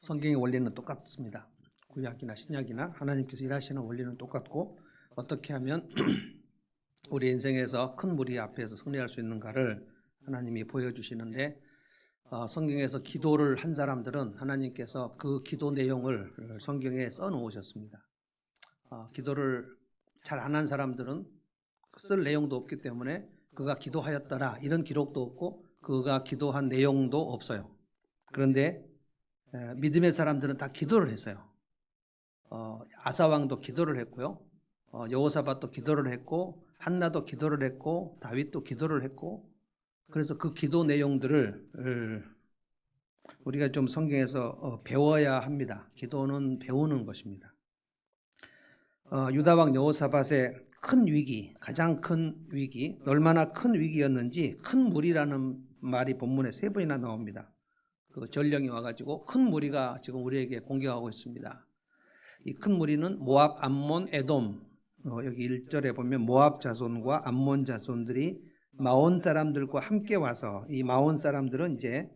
성경의 원리는 똑같습니다. 구약이나 신약이나 하나님께서 일하시는 원리는 똑같고, 어떻게 하면 우리 인생에서 큰 무리 앞에서 승리할 수 있는가를 하나님이 보여주시는데, 성경에서 기도를 한 사람들은 하나님께서 그 기도 내용을 성경에 써놓으셨습니다. 기도를 잘 안 한 사람들은 쓸 내용도 없기 때문에 그가 기도하였더라 이런 기록도 없고 그가 기도한 내용도 없어요. 그런데 믿음의 사람들은 다 기도를 했어요. 아사왕도 기도를 했고요, 여호사밧도 기도를 했고, 한나도 기도를 했고, 다윗도 기도를 했고, 그래서 그 기도 내용들을 우리가 좀 성경에서 배워야 합니다. 기도는 배우는 것입니다. 유다왕 여호사밧의 큰 위기, 가장 큰 위기, 얼마나 큰 위기였는지 큰 무리라는 말이 본문에 3번이나 나옵니다. 그 전령이 와가지고 큰 무리가 지금 우리에게 공격하고 있습니다. 이 큰 무리는 모압, 암몬, 에돔, 여기 1절에 보면 모압 자손과 암몬 자손들이 마온 사람들과 함께 와서, 이 마온 사람들은 이제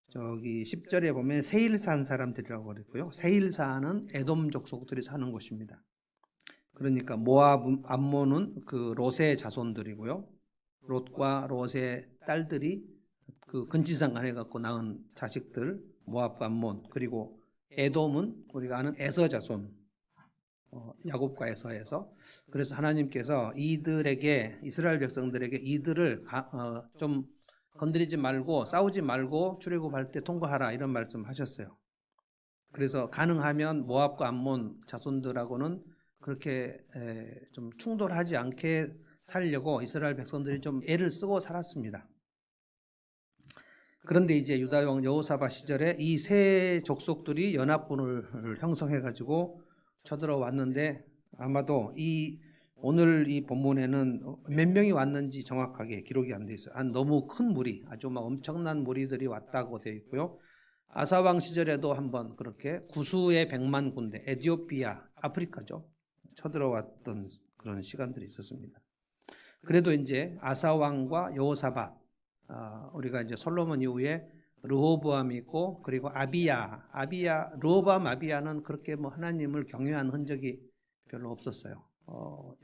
저기 10절에 보면 세일산 사람들이라고 그랬고요, 세일산은 에돔 족속들이 사는 곳입니다. 그러니까 모압, 암몬은 그 롯의 자손들이고요, 롯과 롯의 딸들이 그 근지상 간에 갖고 낳은 자식들, 모압과 암몬, 그리고 에돔은 우리가 아는 에서 자손, 야곱과 에서에서. 그래서 하나님께서 이들에게, 이스라엘 백성들에게 이들을 좀 건드리지 말고 싸우지 말고 출애굽할 때 통과하라 이런 말씀하셨어요. 그래서 가능하면 모압과 암몬 자손들하고는 그렇게 좀 충돌하지 않게 살려고 이스라엘 백성들이 좀 애를 쓰고 살았습니다. 그런데 이제 유다왕 여호사밧 시절에 이 세 족속들이 연합군을 형성해가지고 쳐들어왔는데, 아마도 오늘 이 본문에는 몇 명이 왔는지 정확하게 기록이 안 돼 있어요. 너무 큰 무리, 아주 막 엄청난 무리들이 왔다고 되어 있고요. 아사왕 시절에도 한번 그렇게 구수의 100만 군대, 에티오피아, 아프리카죠, 쳐들어왔던 그런 시간들이 있었습니다. 그래도 이제 아사왕과 여호사밧, 우리가 이제 솔로몬 이후에 르호보암이 있고, 그리고 르호보암, 아비야는 그렇게 뭐 하나님을 경외한 흔적이 별로 없었어요.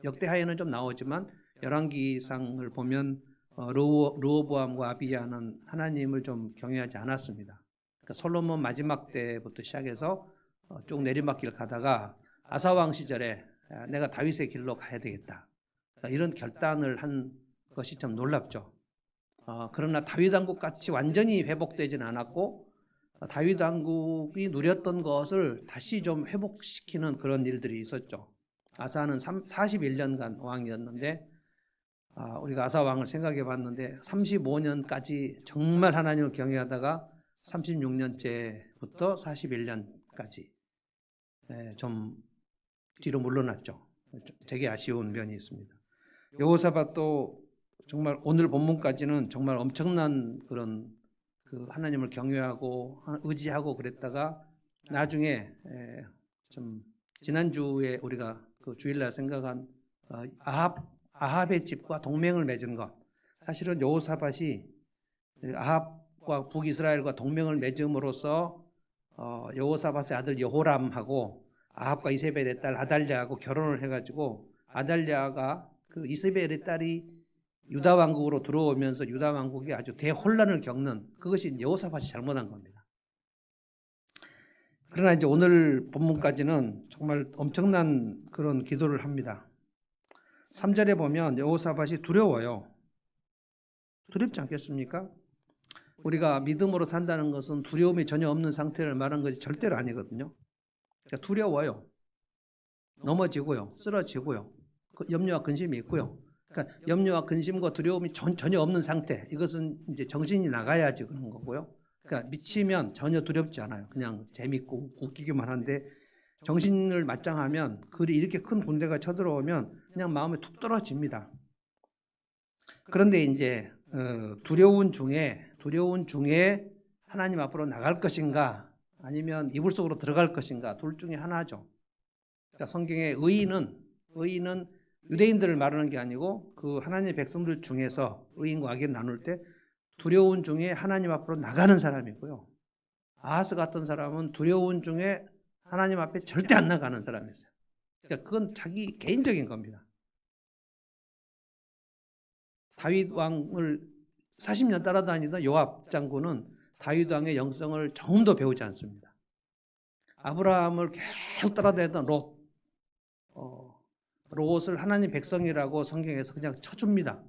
역대하에는 좀 나오지만 열왕기상을 보면 르호보암과 아비야는 하나님을 좀 경외하지 않았습니다. 그러니까 솔로몬 마지막 때부터 시작해서 쭉 내리막길 가다가 아사왕 시절에 내가 다윗의 길로 가야 되겠다, 이런 결단을 한 것이 참 놀랍죠. 그러나 다윗 왕국 같이 완전히 회복되지는 않았고, 다윗 왕국이 누렸던 것을 다시 좀 회복시키는 그런 일들이 있었죠. 아사는 41년간 왕이었는데, 우리가 아사 왕을 생각해 봤는데 35년까지 정말 하나님을 경외하다가 36년째부터 41년까지 좀 뒤로 물러났죠. 되게 아쉬운 면이 있습니다. 여호사밧도 정말 오늘 본문까지는 정말 엄청난 그런 그 하나님을 경외하고 의지하고 그랬다가 나중에 좀 지난주에 우리가 그 주일날 생각한 아합의 집과 동맹을 맺은 것, 사실은 여호사밧이 아합과 북이스라엘과 동맹을 맺음으로써 여호사밧의 아들 여호람하고 아합과 이세벨의 딸 아달랴하고 결혼을 해가지고, 아달랴가 그 이세벨의 딸이 유다 왕국으로 들어오면서 유다 왕국이 아주 대혼란을 겪는, 그것이 여호사밧이 잘못한 겁니다. 그러나 이제 오늘 본문까지는 정말 엄청난 그런 기도를 합니다. 3절에 보면 여호사밧이 두려워요. 두렵지 않겠습니까? 우리가 믿음으로 산다는 것은 두려움이 전혀 없는 상태를 말하는 것이 절대로 아니거든요. 그러니까 두려워요. 넘어지고요, 쓰러지고요, 염려와 근심이 있고요. 그러니까 염려와 근심과 두려움이 전혀 없는 상태, 이것은 이제 정신이 나가야지 그런 거고요. 그러니까 미치면 전혀 두렵지 않아요. 그냥 재밌고 웃기기만 한데, 정신을 맞짱하면 이렇게 큰 군대가 쳐들어오면 그냥 마음에 툭 떨어집니다. 그런데 이제 두려운 중에 하나님 앞으로 나갈 것인가, 아니면 이불 속으로 들어갈 것인가, 둘 중에 하나죠. 그러니까 성경의 의인은 유대인들을 말하는 게 아니고 그 하나님의 백성들 중에서 의인과 악인을 나눌 때 두려운 중에 하나님 앞으로 나가는 사람이고요, 아하스 같은 사람은 두려운 중에 하나님 앞에 절대 안 나가는 사람이었어요. 그러니까 그건 자기 개인적인 겁니다. 다윗 왕을 40년 따라다니던 요압 장군은 다윗 왕의 영성을 조금도 배우지 않습니다. 아브라함을 계속 따라다니던 롯을 하나님 백성이라고 성경에서 그냥 쳐줍니다.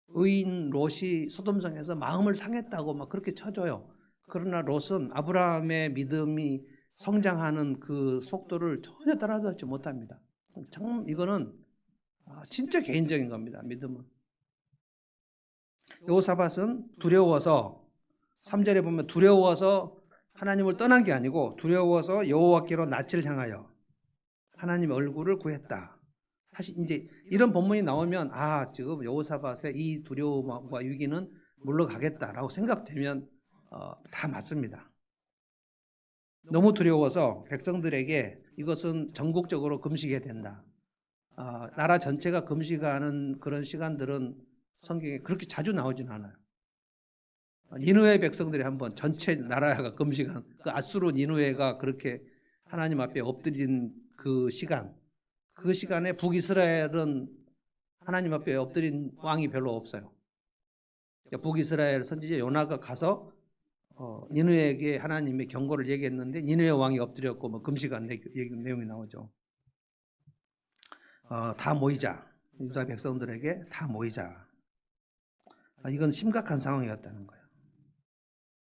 의인 롯이 소돔성에서 마음을 상했다고 막 그렇게 쳐줘요. 그러나 롯은 아브라함의 믿음이 성장하는 그 속도를 전혀 따라잡지 못합니다. 참 이거는 진짜 개인적인 겁니다. 믿음은. 여호사밧은 두려워서 3절에 보면 두려워서 하나님을 떠난 게 아니고 두려워서 여호와께로 낯을 향하여 하나님의 얼굴을 구했다. 사실 이제 이런 본문이 나오면 지금 여호사밧의 이 두려움과 위기는 물러가겠다라고 생각되면 다 맞습니다. 너무 두려워서 백성들에게 이것은 전국적으로 금식해야 된다. 나라 전체가 금식하는 그런 시간들은 성경에 그렇게 자주 나오진 않아요. 니느웨 백성들이 한번 전체 나라가 금식한 그 아수르 니느웨가 그렇게 하나님 앞에 엎드린 그 시간에 북이스라엘은 하나님 앞에 엎드린 왕이 별로 없어요. 북이스라엘 선지자 요나가 가서 니느웨에게 하나님의 경고를 얘기했는데 니느웨 왕이 엎드렸고 뭐 금식한 내용이 나오죠. 다 모이자. 유다 백성들에게 다 모이자. 이건 심각한 상황이었다는 거예요.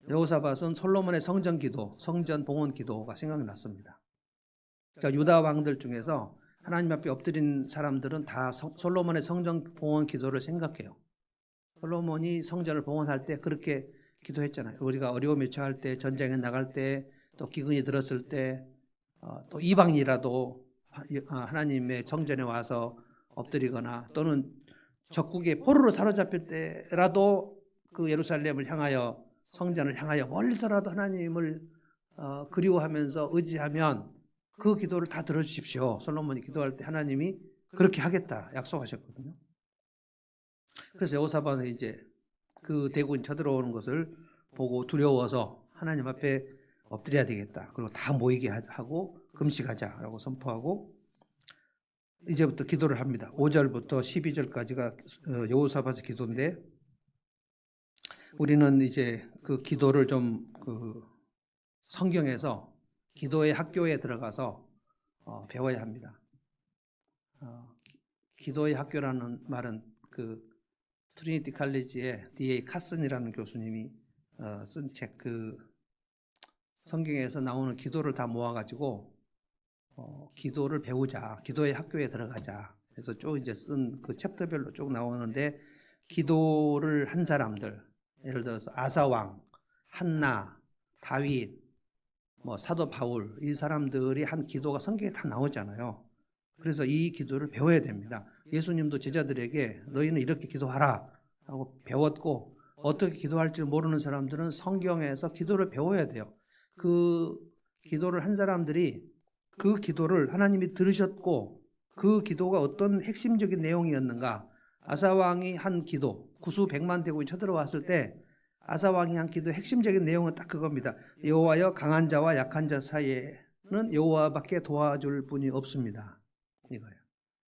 여호사밧은 솔로몬의 성전 기도, 성전 봉헌 기도가 생각이 났습니다. 유다 왕들 중에서 하나님 앞에 엎드린 사람들은 다 솔로몬의 성전 봉헌 기도를 생각해요. 솔로몬이 성전을 봉헌할 때 그렇게 기도했잖아요. 우리가 어려움에 처할 때, 전쟁에 나갈 때, 또 기근이 들었을 때, 또 이방이라도 하나님의 성전에 와서 엎드리거나 또는 적국의 포로로 사로잡힐 때라도 그 예루살렘을 향하여 성전을 향하여 멀리서라도 하나님을 그리워하면서 의지하면 그 기도를 다 들어주십시오. 솔로몬이 기도할 때 하나님이 그렇게 하겠다 약속하셨거든요. 그래서 여호사밧은 이제 그 대군이 쳐들어오는 것을 보고 두려워서 하나님 앞에 엎드려야 되겠다. 그리고 다 모이게 하고 금식하자라고 선포하고 이제부터 기도를 합니다. 5절부터 12절까지가 여호사밧의 기도인데 우리는 이제 그 기도를 좀 성경에서 기도의 학교에 들어가서 배워야 합니다. 기도의 학교라는 말은 그 트리니티 칼리지의 D.A. 카슨이라는 교수님이 쓴 책, 그 성경에서 나오는 기도를 다 모아가지고 기도를 배우자, 기도의 학교에 들어가자. 그래서 쭉 이제 쓴 그 챕터별로 쭉 나오는데 기도를 한 사람들, 예를 들어서 아사왕, 한나, 다윗, 사도 바울 이 사람들이 한 기도가 성경에 다 나오잖아요. 그래서 이 기도를 배워야 됩니다. 예수님도 제자들에게 너희는 이렇게 기도하라 하고 배웠고 어떻게 기도할지 모르는 사람들은 성경에서 기도를 배워야 돼요. 그 기도를 한 사람들이 그 기도를 하나님이 들으셨고 그 기도가 어떤 핵심적인 내용이었는가. 아사왕이 한 기도, 구수 100만 대군이 쳐들어왔을 때 아사왕이 한 기도의 핵심적인 내용은 딱 그겁니다. 여호와여 강한 자와 약한 자 사이에는 여호와밖에 도와줄 분이 없습니다. 이거예요.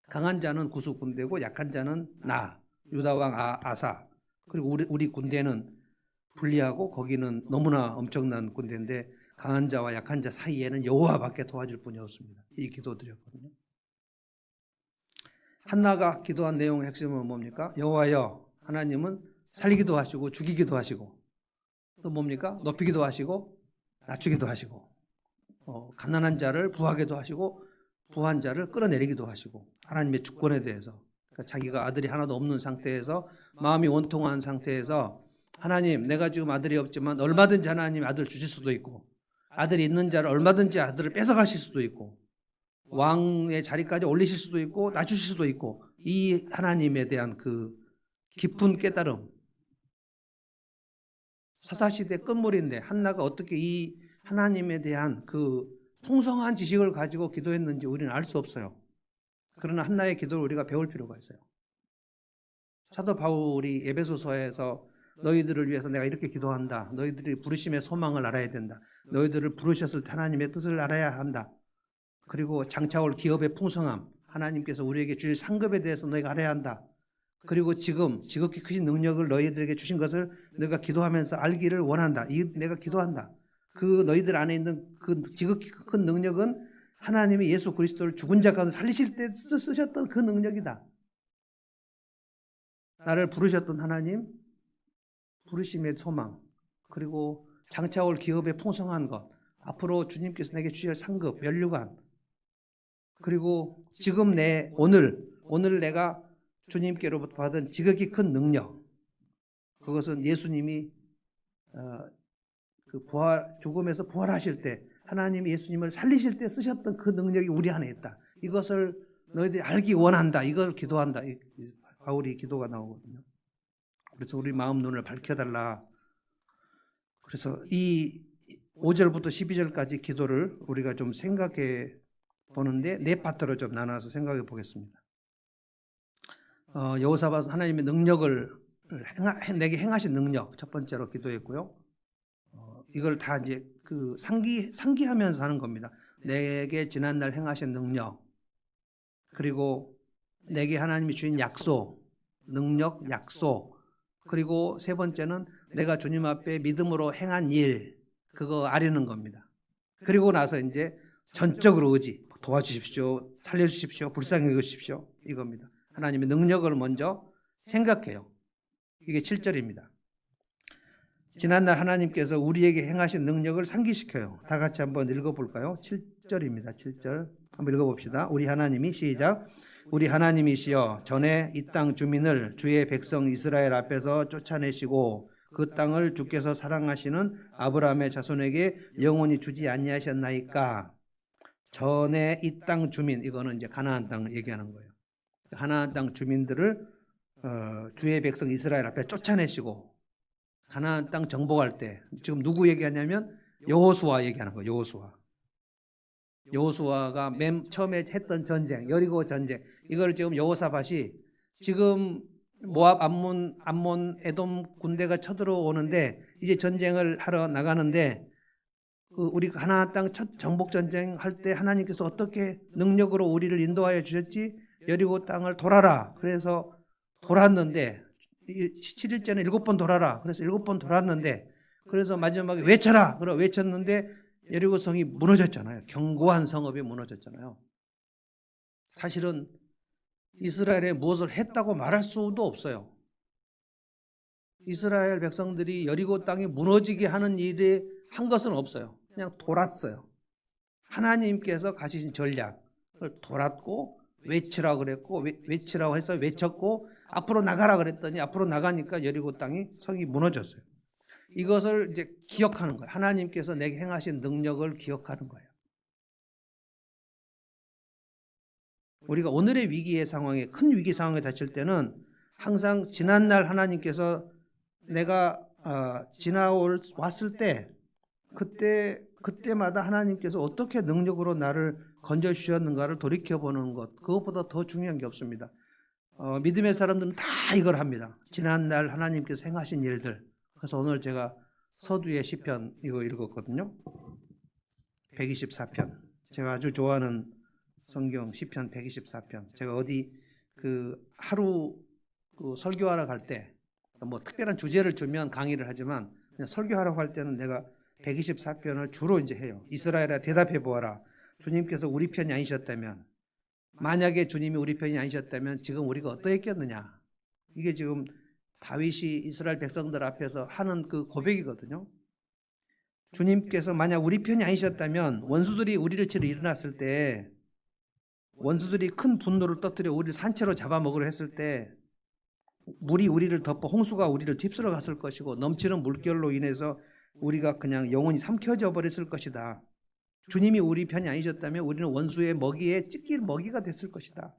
강한 자는 구수 군대고 약한 자는 유다왕 아사. 그리고 우리 군대는 불리하고 거기는 너무나 엄청난 군대인데 강한 자와 약한 자 사이에는 여호와밖에 도와줄 분이 없습니다. 이 기도드렸거든요. 한나가 기도한 내용의 핵심은 뭡니까? 여호와여, 하나님은 살리기도 하시고 죽이기도 하시고 또 뭡니까? 높이기도 하시고 낮추기도 하시고 가난한 자를 부하게도 하시고 부한 자를 끌어내리기도 하시고 하나님의 주권에 대해서 그러니까 자기가 아들이 하나도 없는 상태에서 마음이 원통한 상태에서 하나님 내가 지금 아들이 없지만 얼마든지 하나님 아들 주실 수도 있고 아들이 있는 자를 얼마든지 아들을 뺏어가실 수도 있고 왕의 자리까지 올리실 수도 있고 낮추실 수도 있고 이 하나님에 대한 그 깊은 깨달음 사사시대 끝물인데 한나가 어떻게 이 하나님에 대한 그 통성한 지식을 가지고 기도했는지 우리는 알 수 없어요. 그러나 한나의 기도를 우리가 배울 필요가 있어요. 사도 바울이 에베소서에서 너희들을 위해서 내가 이렇게 기도한다. 너희들이 부르심의 소망을 알아야 된다. 너희들을 부르셨을 때 하나님의 뜻을 알아야 한다. 그리고 장차올 기업의 풍성함, 하나님께서 우리에게 주실 상급에 대해서 너희가 알아야 한다. 그리고 지금 지극히 크신 능력을 너희들에게 주신 것을 너희가 기도하면서 알기를 원한다. 내가 기도한다. 그 너희들 안에 있는 그 지극히 큰 능력은 하나님이 예수 그리스도를 죽은 자 가운데 살리실 때 쓰셨던 그 능력이다. 나를 부르셨던 하나님, 부르심의 소망, 그리고 장차올 기업의 풍성한 것, 앞으로 주님께서 내게 주실 상급, 면류관, 그리고 지금 오늘 내가 주님께로부터 받은 지극히 큰 능력, 그것은 예수님이 죽음에서 부활하실 때 하나님이 예수님을 살리실 때 쓰셨던 그 능력이 우리 안에 있다. 이것을 너희들이 알기 원한다. 이걸 기도한다. 바울이 기도가 나오거든요. 그래서 우리 마음 눈을 밝혀달라. 그래서 이 5절부터 12절까지 기도를 우리가 좀 생각해 보는데 네 파트로 좀 나눠서 생각해 보겠습니다. 여호사밧 하나님의 능력을 내게 행하신 능력 첫 번째로 기도했고요. 이걸 다 이제 그 상기하면서 하는 겁니다. 내게 지난날 행하신 능력, 그리고 내게 하나님이 주신 약속, 능력, 약속, 그리고 세 번째는 내가 주님 앞에 믿음으로 행한 일, 그거 아뢰는 겁니다. 그리고 나서 이제 전적으로 의지, 도와주십시오, 살려주십시오, 불쌍히 여기십시오, 이겁니다. 하나님의 능력을 먼저 생각해요. 이게 7절입니다. 지난날 하나님께서 우리에게 행하신 능력을 상기시켜요. 다 같이 한번 읽어볼까요? 7절입니다. 7절 한번 읽어봅시다. 우리 하나님이 시작. 우리 하나님이시여 전에 이 땅 주민을 주의 백성 이스라엘 앞에서 쫓아내시고 그 땅을 주께서 사랑하시는 아브라함의 자손에게 영원히 주지 아니하셨나이까. 전에 이 땅 주민, 이거는 이제 가나안 땅 얘기하는 거예요. 가나안 땅 주민들을 주의 백성 이스라엘 앞에 쫓아내시고 가나안 땅 정복할 때 지금 누구 얘기하냐면 여호수아 얘기하는 거예요. 여호수아가 맨 처음에 했던 전쟁, 여리고 전쟁, 이걸 지금 여호사밧이 지금 모압, 암몬, 에돔 군대가 쳐들어오는데 이제 전쟁을 하러 나가는데 우리 가나안 땅 첫 정복 전쟁 할 때 하나님께서 어떻게 능력으로 우리를 인도하여 주셨지? 여리고 땅을 돌아라. 그래서 돌았는데 7일째는 7번 돌아라. 그래서 7번 돌았는데 그래서 마지막에 외쳐라. 그러 외쳤는데 여리고 성이 무너졌잖아요. 견고한 성읍이 무너졌잖아요. 사실은 이스라엘에 무엇을 했다고 말할 수도 없어요. 이스라엘 백성들이 여리고 땅이 무너지게 하는 일이 한 것은 없어요. 그냥 돌았어요. 하나님께서 가지신 전략을 돌았고 외치라고 그랬고 외치라고 해서 외쳤고 앞으로 나가라 그랬더니 앞으로 나가니까 여리고 땅이 성이 무너졌어요. 이것을 이제 기억하는 거예요. 하나님께서 내게 행하신 능력을 기억하는 거예요. 우리가 오늘의 위기의 상황에 큰 위기 상황에 닥칠 때는 항상 지난날 하나님께서 내가 왔을 때 그때마다 하나님께서 어떻게 능력으로 나를 건져주셨는가를 돌이켜보는 것, 그것보다 더 중요한 게 없습니다. 믿음의 사람들은 다 이걸 합니다. 지난날 하나님께서 행하신 일들. 그래서 오늘 제가 서두의 시편 이거 읽었거든요. 124편. 제가 아주 좋아하는 성경 시편 124편. 제가 어디 하루 설교하러 갈 때 뭐 특별한 주제를 주면 강의를 하지만 그냥 설교하러 갈 때는 내가 124편을 주로 이제 해요. 이스라엘아 대답해 보아라. 주님께서 우리 편이 아니셨다면, 만약에 주님이 우리 편이 아니셨다면 지금 우리가 어떠했겠느냐. 이게 지금 다윗이 이스라엘 백성들 앞에서 하는 그 고백이거든요. 주님께서 만약 우리 편이 아니셨다면 원수들이 우리를 치러 일어났을 때, 원수들이 큰 분노를 터뜨려 우리를 산채로 잡아먹으려 했을 때 물이 우리를 덮어 홍수가 우리를 휩쓸어 갔을 것이고 넘치는 물결로 인해서 우리가 그냥 영원히 삼켜져 버렸을 것이다. 주님이 우리 편이 아니셨다면 우리는 원수의 먹이에 찢길 먹이가 됐을 것이다.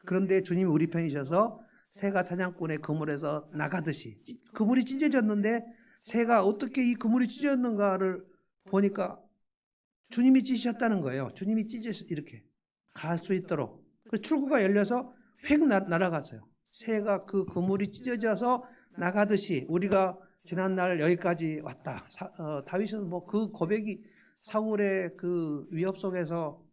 그런데 주님이 우리 편이셔서 새가 사냥꾼의 그물에서 나가듯이 그물이 찢어졌는데 새가 어떻게 이 그물이 찢어졌는가를 보니까 주님이 찢으셨다는 거예요. 주님이 찢으셔 이렇게 갈 수 있도록. 출구가 열려서 휙 날아갔어요. 새가 그 그물이 찢어져서 나가듯이 우리가 지난날 여기까지 왔다. 다윗은 뭐 그 고백이 사울의 그 위협 속에서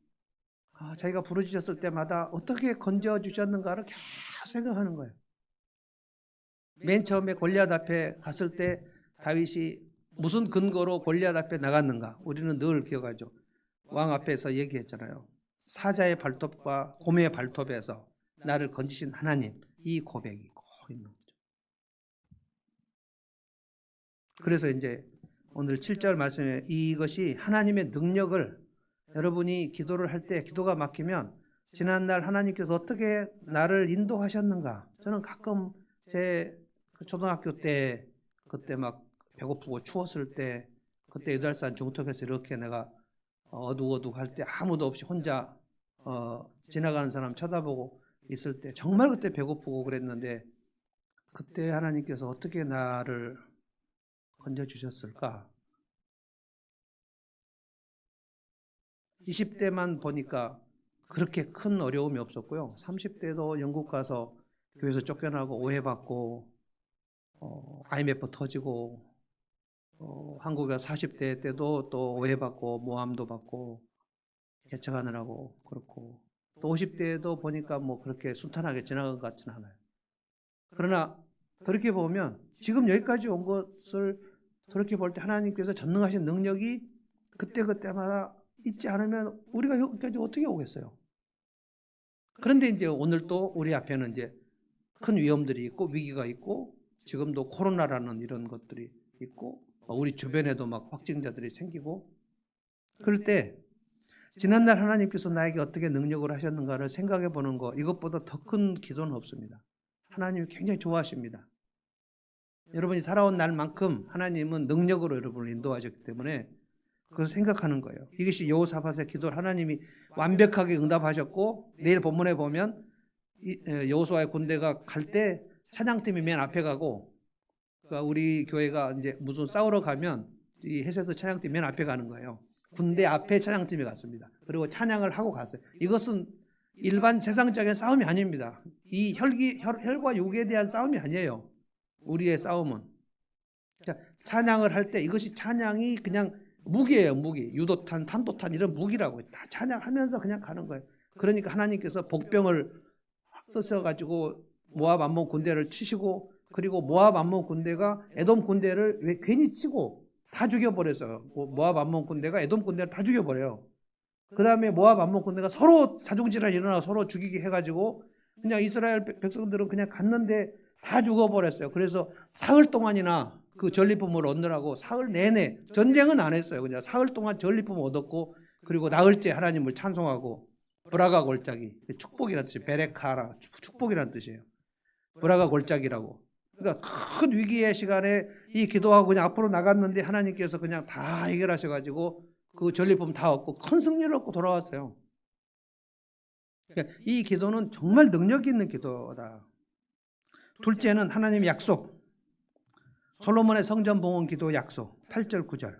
자기가 부르짖었을 때마다 어떻게 건져 주셨는가를 계속 생각하는 거예요. 맨 처음에 골리앗 앞에 갔을 때 다윗이 무슨 근거로 골리앗 앞에 나갔는가? 우리는 늘 기억하죠. 왕 앞에서 얘기했잖아요. 사자의 발톱과 곰의 발톱에서 나를 건지신 하나님, 이 고백이 꼭 있는 거죠. 그래서 이제 오늘 7절 말씀에 이것이 하나님의 능력을, 여러분이 기도를 할 때 기도가 막히면 지난날 하나님께서 어떻게 나를 인도하셨는가. 저는 가끔 제 초등학교 때 그때 막 배고프고 추웠을 때 그때 8살 중턱에서 이렇게 내가 어둑어둑할 때 아무도 없이 혼자 지나가는 사람 쳐다보고 있을 때 정말 그때 배고프고 그랬는데 그때 하나님께서 어떻게 나를 건져주셨을까? 20대만 보니까 그렇게 큰 어려움이 없었고요. 30대도 영국 가서 교회에서 쫓겨나고 오해받고 IMF 터지고 한국에 40대 때도 또 오해받고 모함도 받고 개척하느라고 그렇고 또 50대에도 보니까 뭐 그렇게 순탄하게 지나간 것 같지는 않아요. 그러나 그렇게 보면 지금 여기까지 온 것을 그렇게 볼 때 하나님께서 전능하신 능력이 그때그때마다 있지 않으면 우리가 여기까지 어떻게 오겠어요? 그런데 이제 오늘 또 우리 앞에는 이제 큰 위험들이 있고 위기가 있고 지금도 코로나라는 이런 것들이 있고 우리 주변에도 막 확진자들이 생기고 그럴 때 지난날 하나님께서 나에게 어떻게 능력을 하셨는가를 생각해 보는 거, 이것보다 더 큰 기도는 없습니다. 하나님이 굉장히 좋아하십니다. 여러분이 살아온 날만큼 하나님은 능력으로 여러분을 인도하셨기 때문에 그걸 생각하는 거예요. 이것이 여호사밧의 기도를 하나님이 완벽하게 응답하셨고, 내일 본문에 보면 여호수아의 군대가 갈 때 찬양팀이 맨 앞에 가고, 그러니까 우리 교회가 이제 무슨 싸우러 가면 이 헤세드 찬양팀 맨 앞에 가는 거예요. 군대 앞에 찬양팀이 갔습니다. 그리고 찬양을 하고 갔어요. 이것은 일반 세상적인 싸움이 아닙니다. 이 혈과 육에 대한 싸움이 아니에요. 우리의 싸움은. 그러니까 찬양을 할 때 이것이 찬양이 그냥 무기예요. 무기. 유도탄, 탄도탄 이런 무기라고. 다 찬양하면서 그냥 가는 거예요. 그러니까 하나님께서 복병을 쓰셔가지고 모압 암몬 군대를 치시고, 그리고 모압 암몬 군대가 에돔 군대를 왜 괜히 치고 다 죽여버렸어요. 모압 암몬 군대가 에돔 군대를 다 죽여버려요. 그 다음에 모압 암몬 군대가 서로 자중질환이 일어나고 서로 죽이게 해가지고 그냥 이스라엘 백성들은 그냥 갔는데 다 죽어버렸어요. 그래서 사흘 동안이나 그 전리품을 얻느라고 사흘 내내 전쟁은 안 했어요. 그냥 사흘 동안 전리품을 얻었고, 그리고 나흘째 하나님을 찬송하고, 브라가 골짜기, 축복이라는 뜻이에요. 베레카라, 축복이라는 뜻이에요. 브라가 골짜기라고. 그러니까 큰 위기의 시간에 이 기도하고 그냥 앞으로 나갔는데 하나님께서 그냥 다 해결하셔가지고 그 전리품 다 얻고 큰 승리를 얻고 돌아왔어요. 그러니까 이 기도는 정말 능력 있는 기도다. 둘째는 하나님의 약속. 솔로몬의 성전 봉헌 기도 약속. 8절 9절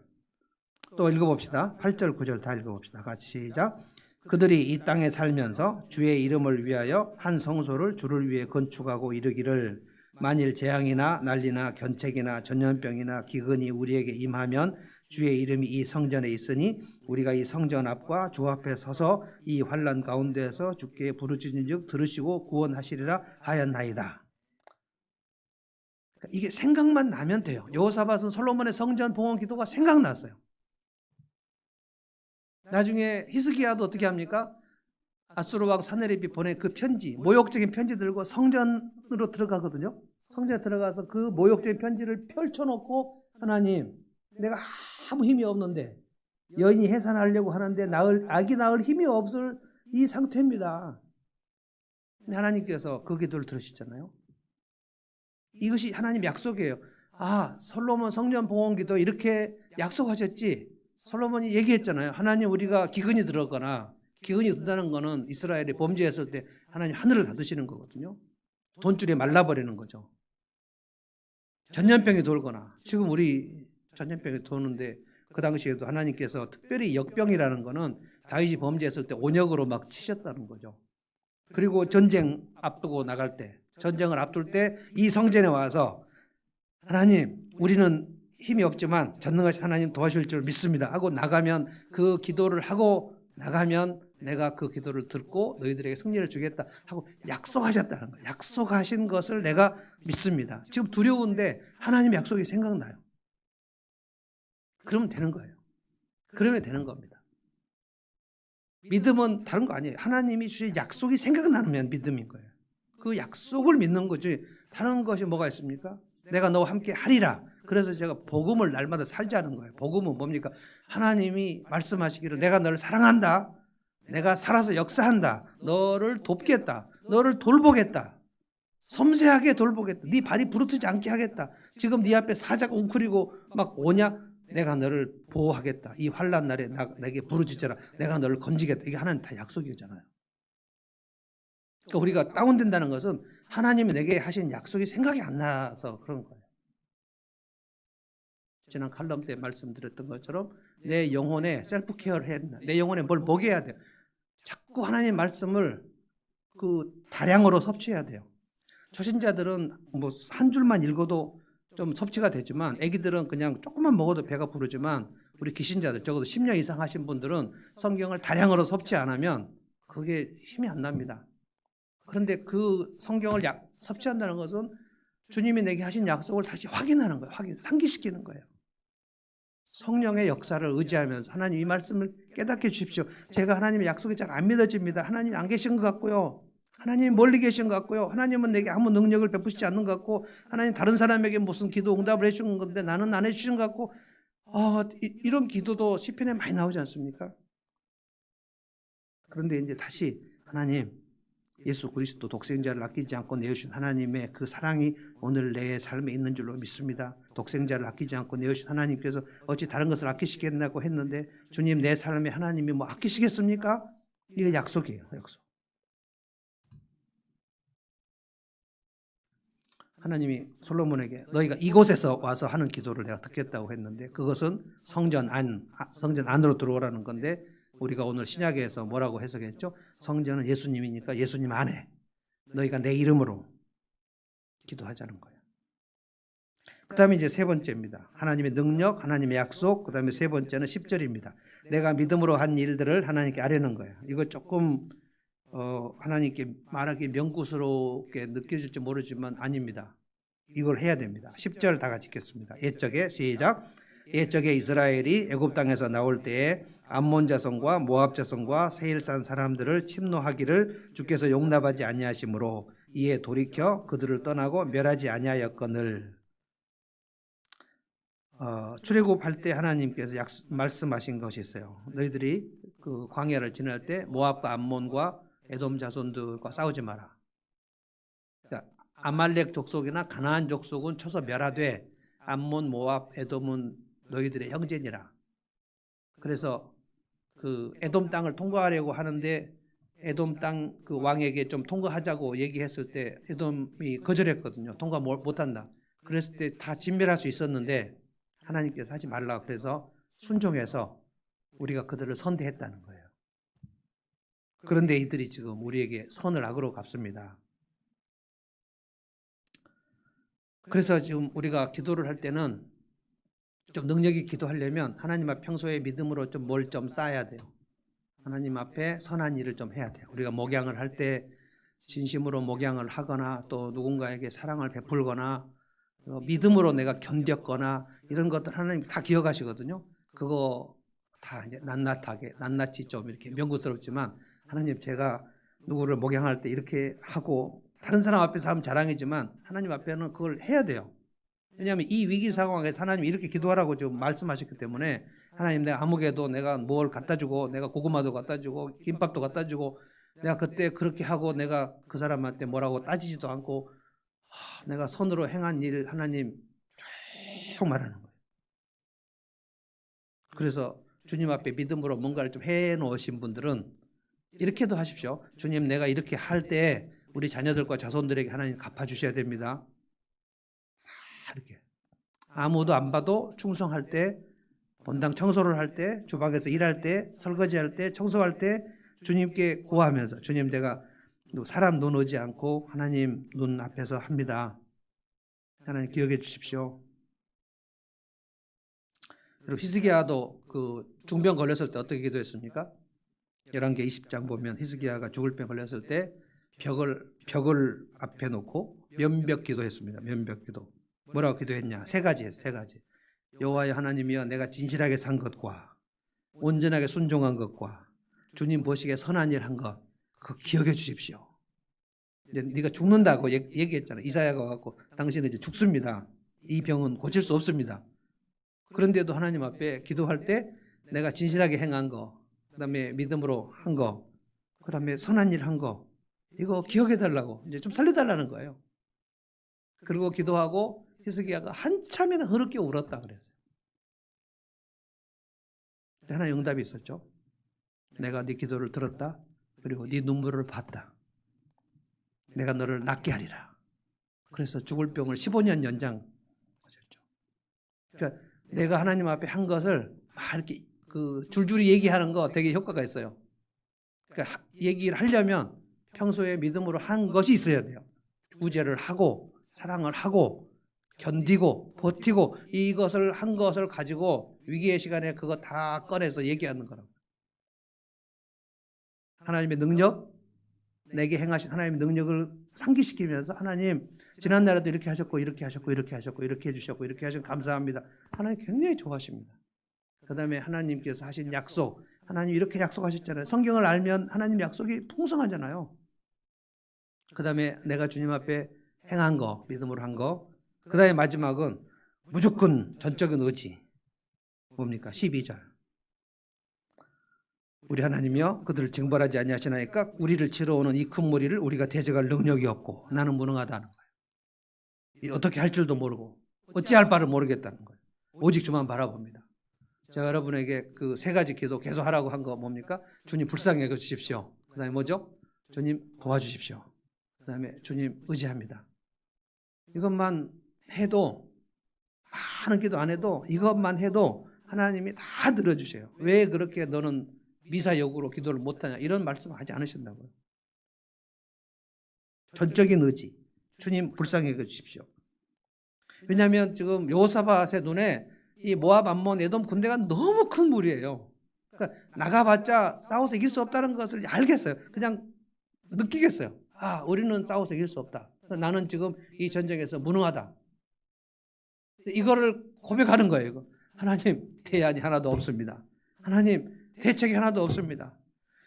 또 읽어봅시다. 8절 9절 다 읽어봅시다. 같이 시작. 그들이 이 땅에 살면서 주의 이름을 위하여 한 성소를 주를 위해 건축하고 이르기를, 만일 재앙이나 난리나 견책이나 전염병이나 기근이 우리에게 임하면 주의 이름이 이 성전에 있으니 우리가 이 성전 앞과 주 앞에 서서 이 환난 가운데에서 주께 부르짖은즉 들으시고 구원하시리라 하였나이다. 이게 생각만 나면 돼요. 여호사밧은 솔로몬의 성전 봉헌 기도가 생각났어요. 나중에 히스기야도 어떻게 합니까? 아수르 왕 사네립이 보낸 그 편지, 모욕적인 편지 들고 성전으로 들어가거든요. 성전에 들어가서 그 모욕적인 편지를 펼쳐놓고, 하나님, 내가 아무 힘이 없는데 여인이 해산하려고 하는데 아기 낳을 힘이 없을 이 상태입니다. 근데 하나님께서 그 기도를 들으시잖아요. 이것이 하나님 약속이에요. 솔로몬 성전 봉헌 기도 이렇게 약속하셨지. 솔로몬이 얘기했잖아요. 하나님, 우리가 기근이 들었거나, 기근이 든다는 거는 이스라엘이 범죄했을 때 하나님 하늘을 닫으시는 거거든요. 돈줄이 말라버리는 거죠. 전염병이 돌거나, 지금 우리 전염병이 도는데 그 당시에도 하나님께서 특별히 역병이라는 거는 다윗이 범죄했을 때 온역으로 막 치셨다는 거죠. 그리고 전쟁 앞두고 나갈 때, 전쟁을 앞둘 때 이 성전에 와서 하나님, 우리는 힘이 없지만 전능하신 하나님 도와줄 줄 믿습니다 하고 나가면, 그 기도를 하고 나가면 내가 그 기도를 듣고 너희들에게 승리를 주겠다 하고 약속하셨다는 거예요. 약속하신 것을 내가 믿습니다. 지금 두려운데 하나님 약속이 생각나요. 그러면 되는 거예요. 그러면 되는 겁니다. 믿음은 다른 거 아니에요. 하나님이 주신 약속이 생각나면 믿음인 거예요. 그 약속을 믿는 거지 다른 것이 뭐가 있습니까? 내가 너와 함께 하리라. 그래서 제가 복음을 날마다 살자는 거예요. 복음은 뭡니까? 하나님이 말씀하시기를 내가 너를 사랑한다. 내가 살아서 역사한다. 너를 돕겠다. 너를 돌보겠다. 섬세하게 돌보겠다. 네 발이 부르트지 않게 하겠다. 지금 네 앞에 사자가 웅크리고 막 오냐? 내가 너를 보호하겠다. 이 환난 날에 내게 부르짖어라. 내가 너를 건지겠다. 이게 하나님 다 약속이잖아요. 그러니까 우리가 다운된다는 것은 하나님이 내게 하신 약속이 생각이 안 나서 그런 거예요. 지난 칼럼 때 말씀드렸던 것처럼 내 영혼에 셀프 케어를 해야 된다. 내 영혼에 뭘 먹여야 돼요. 자꾸 하나님 말씀을 그 다량으로 섭취해야 돼요. 초신자들은 뭐 한 줄만 읽어도 좀 섭취가 되지만, 애기들은 그냥 조금만 먹어도 배가 부르지만, 우리 기신자들, 적어도 10년 이상 하신 분들은 성경을 다량으로 섭취 안 하면 그게 힘이 안 납니다. 그런데 그 성경을 섭취한다는 것은 주님이 내게 하신 약속을 다시 확인하는 거예요. 상기시키는 거예요. 성령의 역사를 의지하면서 하나님 이 말씀을 깨닫게 주십시오. 제가 하나님의 약속이 잘 안 믿어집니다. 하나님이 안 계신 것 같고요. 하나님이 멀리 계신 것 같고요. 하나님은 내게 아무 능력을 베푸시지 않는 것 같고, 하나님 다른 사람에게 무슨 기도 응답을 해주는 건데 나는 안 해주신 것 같고, 이런 기도도 시편에 많이 나오지 않습니까? 그런데 이제 다시 하나님, 예수 그리스도 독생자를 아끼지 않고 내어주신 하나님의 그 사랑이 오늘 내 삶에 있는 줄로 믿습니다. 독생자를 아끼지 않고 내어주신 하나님께서 어찌 다른 것을 아끼시겠냐고 했는데, 주님 내 삶에 하나님이 뭐 아끼시겠습니까? 이게 약속이에요. 약속. 하나님이 솔로몬에게 너희가 이곳에서 와서 하는 기도를 내가 듣겠다고 했는데, 그것은 성전 안으로 들어오라는 건데, 우리가 오늘 신약에서 뭐라고 해석했죠? 성전은 예수님이니까 예수님 안에 너희가 내 이름으로 기도하자는 거예요. 그 다음에 이제 세 번째입니다. 하나님의 능력, 하나님의 약속. 그 다음에 세 번째는 10절입니다. 내가 믿음으로 한 일들을 하나님께 아뢰는 거예요. 이거 조금 하나님께 말하기 명구스럽게 느껴질지 모르지만 아닙니다. 이걸 해야 됩니다. 10절 다 같이 읽겠습니다. 옛적에 시작. 옛적에 이스라엘이 애굽 땅에서 나올 때에 암몬 자손과 모압 자손과 세일산 사람들을 침노하기를 주께서 용납하지 아니하심으로 이에 돌이켜 그들을 떠나고 멸하지 아니하였거늘. 출애굽할 때 하나님께서 말씀하신 것이 있어요. 너희들이 그 광야를 지날 때 모압과 암몬과 에돔 자손들과 싸우지 마라. 그러니까 아말렉 족속이나 가나안 족속은 쳐서 멸하되 암몬, 모압, 에돔은 너희들의 형제니라. 그래서 그 에돔 땅을 통과하려고 하는데 에돔 땅 그 왕에게 좀 통과하자고 얘기했을 때 에돔이 거절했거든요. 통과 못한다. 그랬을 때 다 진멸할 수 있었는데 하나님께서 하지 말라. 그래서 순종해서 우리가 그들을 선대했다는 거예요. 그런데 이들이 지금 우리에게 선을 악으로 갚습니다. 그래서 지금 우리가 기도를 할 때는 좀 능력이 기도하려면 하나님 앞에 평소에 믿음으로 좀 뭘 좀 쌓아야 돼요. 하나님 앞에 선한 일을 좀 해야 돼요. 우리가 목양을 할 때 진심으로 목양을 하거나 또 누군가에게 사랑을 베풀거나 믿음으로 내가 견뎠거나 이런 것들 하나님 다 기억하시거든요. 그거 다 이제 낱낱이 좀 이렇게 명구스럽지만, 하나님 제가 누구를 목양할 때 이렇게 하고, 다른 사람 앞에서 하면 자랑이지만 하나님 앞에는 그걸 해야 돼요. 왜냐하면 이 위기 상황에서 하나님이 이렇게 기도하라고 지금 말씀하셨기 때문에, 하나님 내가 아무개도 내가 뭘 갖다 주고, 내가 고구마도 갖다 주고 김밥도 갖다 주고, 내가 그때 그렇게 하고 내가 그 사람한테 뭐라고 따지지도 않고 내가 선으로 행한 일 하나님 쭉 말하는 거예요. 그래서 주님 앞에 믿음으로 뭔가를 좀 해놓으신 분들은 이렇게도 하십시오. 주님 내가 이렇게 할 때 우리 자녀들과 자손들에게 하나님 갚아주셔야 됩니다. 이렇게 아무도 안 봐도 충성할 때, 본당 청소를 할 때, 주방에서 일할 때, 설거지할 때, 청소할 때 주님께 구하면서, 주님 내가 사람 눈 오지 않고 하나님 눈 앞에서 합니다. 하나님 기억해 주십시오. 그리고 히스기야도 그 중병 걸렸을 때 어떻게 기도했습니까? 11개 20장 보면 히스기야가 죽을 병 걸렸을 때 벽을 앞에 놓고 면벽 기도했습니다. 면벽 기도. 뭐라고 기도했냐? 세 가지 했어요. 세 가지. 여호와의 하나님이여, 내가 진실하게 산 것과 온전하게 순종한 것과 주님 보시기에 선한 일 한 것, 그거 기억해 주십시오. 이제 네가 죽는다고 얘기했잖아. 이사야가 갖고 당신은 이제 죽습니다. 이 병은 고칠 수 없습니다. 그런데도 하나님 앞에 기도할 때 내가 진실하게 행한 거, 그다음에 믿음으로 한 거, 그다음에 선한 일 한 거, 이거 기억해 달라고 이제 좀 살려달라는 거예요. 그리고 기도하고 히스기야가 한참이나 흐르게 울었다 그랬어요. 하나님 응답이 있었죠. 내가 네 기도를 들었다. 그리고 네 눈물을 봤다. 내가 너를 낫게 하리라. 그래서 죽을 병을 15년 연장하셨죠. 그러니까 내가 하나님 앞에 한 것을 막 이렇게 그 줄줄이 얘기하는 거 되게 효과가 있어요. 그러니까 얘기를 하려면 평소에 믿음으로 한 것이 있어야 돼요. 구제를 하고 사랑을 하고 견디고 버티고 이것을 한 것을 가지고 위기의 시간에 그거 다 꺼내서 얘기하는 거라고. 하나님의 능력, 내게 행하신 하나님의 능력을 상기시키면서 하나님 지난날에도 이렇게 하셨고 이렇게 하셨고 이렇게 하셨고 이렇게 해주셨고 이렇게 하셔서 감사합니다. 하나님 굉장히 좋아하십니다. 그 다음에 하나님께서 하신 약속, 하나님 이렇게 약속하셨잖아요. 성경을 알면 하나님 약속이 풍성하잖아요. 그 다음에 내가 주님 앞에 행한 거, 믿음으로 한 거. 그 다음에 마지막은 무조건 전적인 의지. 뭡니까? 12절. 우리 하나님이여 그들을 징벌하지 아니하시나이까 우리를 치러 오는 이 큰 무리를 우리가 대적할 능력이 없고 나는 무능하다는 거예요. 어떻게 할 줄도 모르고 어찌할 바를 모르겠다는 거예요. 오직 주만 바라봅니다. 제가 여러분에게 그 세 가지 기도 계속 하라고 한 거 뭡니까? 주님 불쌍히 여겨 주십시오. 그 다음에 뭐죠? 주님 도와주십시오. 그 다음에 주님 의지합니다. 이것만 해도, 많은 기도 안 해도 이것만 해도 하나님이 다 들어주세요. 왜 그렇게 너는 미사역으로 기도를 못하냐 이런 말씀을 하지 않으신다고요. 전적인 의지, 주님 불쌍히 여겨 주십시오. 왜냐하면 지금 여호사밧의 눈에 이 모압, 암몬, 에돔 군대가 너무 큰 무리예요. 그러니까 나가봤자 싸워서 이길 수 없다는 것을 알겠어요. 그냥 느끼겠어요. 아, 우리는 싸워서 이길 수 없다. 나는 지금 이 전쟁에서 무능하다. 이거를 고백하는 거예요. 이거. 하나님 대안이 하나도 없습니다. 하나님 대책이 하나도 없습니다.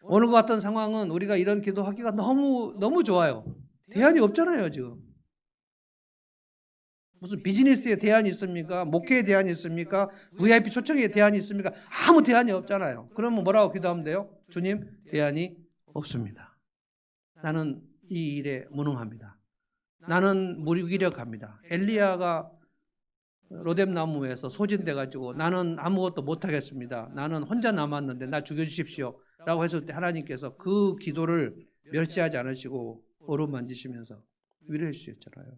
오늘 같은 상황은 우리가 이런 기도하기가 너무 좋아요. 대안이 없잖아요 지금. 무슨 비즈니스에 대안이 있습니까? 목회에 대안이 있습니까? VIP 초청에 대안이 있습니까? 아무 대안이 없잖아요. 그러면 뭐라고 기도하면 돼요? 주님 대안이 없습니다. 나는 이 일에 무능합니다. 나는 무기력합니다. 엘리야가 로뎀나무에서 소진돼 가지고 나는 아무것도 못하겠습니다. 나는 혼자 남았는데 나 죽여주십시오 라고 했을 때 하나님께서 그 기도를 멸시하지 않으시고 어루만지시면서 위로해 주셨잖아요.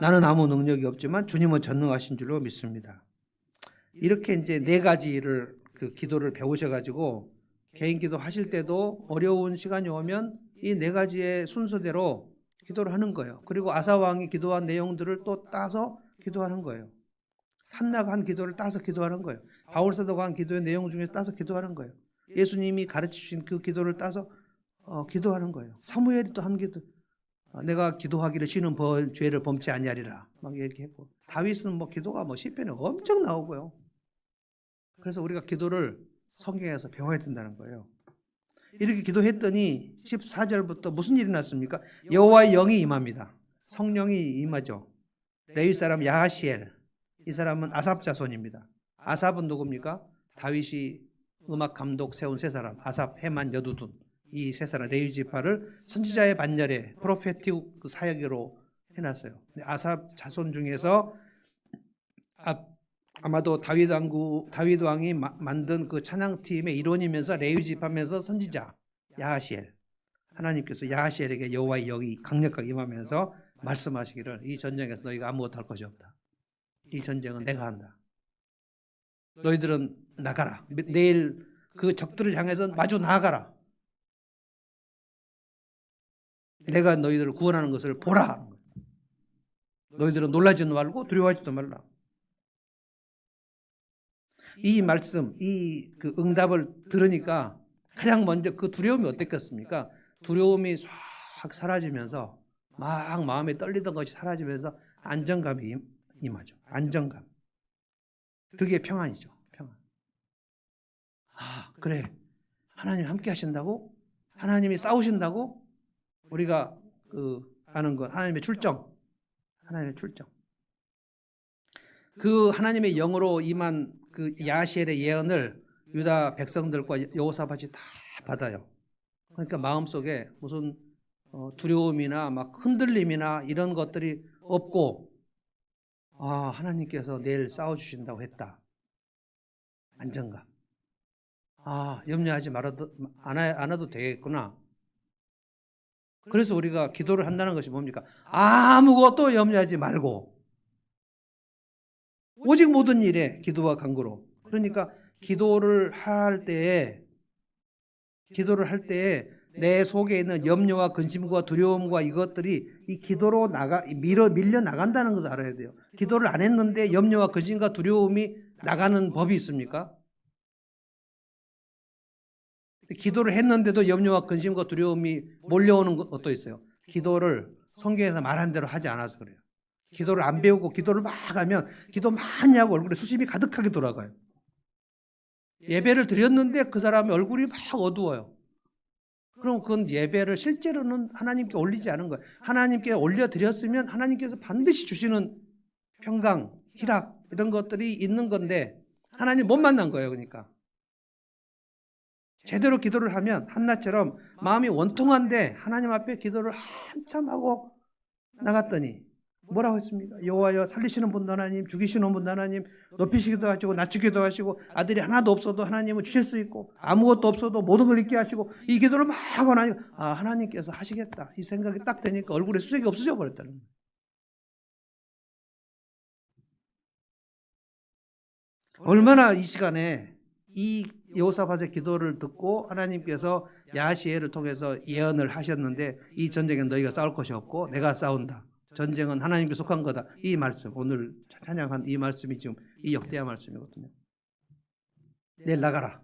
나는 아무 능력이 없지만 주님은 전능하신 줄로 믿습니다. 이렇게 이제 네 가지를 그 기도를 배우셔가지고 개인 기도 하실 때도 어려운 시간이 오면 이 네 가지의 순서대로 기도를 하는 거예요. 그리고 아사 왕이 기도한 내용들을 또 따서 기도하는 거예요. 한나가 한 기도를 따서 기도하는 거예요. 바울 사도가 한 기도의 내용 중에서 따서 기도하는 거예요. 예수님이 가르치신 그 기도를 따서 기도하는 거예요. 사무엘이 또 한 기도, 내가 기도하기를 쉬는 죄를 범치 아니하리라 막 얘기했고, 다윗은 뭐 기도가 뭐 시편에 엄청 나오고요. 그래서 우리가 기도를 성경에서 배워야 된다는 거예요. 이렇게 기도했더니 14절부터 무슨 일이 났습니까? 여호와의 영이 임합니다. 성령이 임하죠. 레위 사람 야하시엘, 이 사람은 아삽 자손입니다. 아삽은 누굽니까? 다윗이 음악 감독 세운 세 사람, 아삽, 헤만, 여두둔, 이 세 사람 레위 지파를 선지자의 반열에 프로페틱 그 사역으로 해놨어요. 아삽 자손 중에서 아마도 다윗 왕이 만든 그 찬양팀의 일원이면서 레위 지파면서 선지자 야하시엘, 하나님께서 야하시엘에게 여호와의 영이 강력하게 임하면서 말씀하시기를 이 전쟁에서 너희가 아무것도 할 것이 없다. 이 전쟁은 내가 한다. 너희들은 나가라. 내일 그 적들을 향해서 마주 나아가라. 내가 너희들을 구원하는 것을 보라 하는 거예요. 너희들은 놀라지도 말고 두려워하지도 말라. 이 말씀, 이 그 응답을 들으니까 가장 먼저 그 두려움이 어땠겠습니까? 두려움이 싹 사라지면서 막 마음에 떨리던 것이 사라지면서 안정감이 임하죠. 안정감. 그게 평안이죠. 평안. 아, 그래. 하나님 함께 하신다고? 하나님이 싸우신다고? 우리가 아는 것, 하나님의 출정. 하나님의 출정. 그 하나님의 영으로 임한 그 야시엘의 예언을 유다 백성들과 여호사밧이 다 받아요. 그러니까 마음속에 무슨 두려움이나 막 흔들림이나 이런 것들이 없고, 아, 하나님께서 내일 싸워주신다고 했다. 안정감. 아, 염려하지 않아도 되겠구나. 그래서 우리가 기도를 한다는 것이 뭡니까? 아무것도 염려하지 말고 오직 모든 일에 기도와 간구로. 그러니까 기도를 할 때에 내 속에 있는 염려와 근심과 두려움과 이것들이 이 기도로 밀려 나간다는 것을 알아야 돼요. 기도를 안 했는데 염려와 근심과 두려움이 나가는 법이 있습니까? 기도를 했는데도 염려와 근심과 두려움이 몰려오는 것도 있어요. 기도를 성경에서 말한 대로 하지 않아서 그래요. 기도를 안 배우고 기도를 막 하면 기도 많이 하고 얼굴에 수심이 가득하게 돌아가요. 예배를 드렸는데 그 사람의 얼굴이 막 어두워요. 그럼 그건 예배를 실제로는 하나님께 올리지 않은 거예요. 하나님께 올려드렸으면 하나님께서 반드시 주시는 평강, 희락 이런 것들이 있는 건데 하나님 못 만난 거예요. 그러니까 제대로 기도를 하면 한나처럼 마음이 원통한데 하나님 앞에 기도를 한참 하고 나갔더니 뭐라고 했습니까? 여호와여 살리시는 분도 하나님, 죽이시는 분도 하나님, 높이시기도 하시고 낮추기도 하시고 아들이 하나도 없어도 하나님은 주실 수 있고 아무것도 없어도 모든 걸 잊게 하시고 이 기도를 막 하고 나니까 아, 하나님께서 하시겠다 이 생각이 딱 되니까 얼굴에 수색이 없어져 버렸다는 거예요. 얼마나 이 시간에 이 여호사밧의 기도를 듣고 하나님께서 야시엘을 통해서 예언을 하셨는데 이 전쟁엔 너희가 싸울 것이 없고 내가 싸운다. 전쟁은 하나님께 속한 거다. 이 말씀, 오늘 찬양한 이 말씀이 지금 이 역대하 말씀이거든요. 내일 나가라.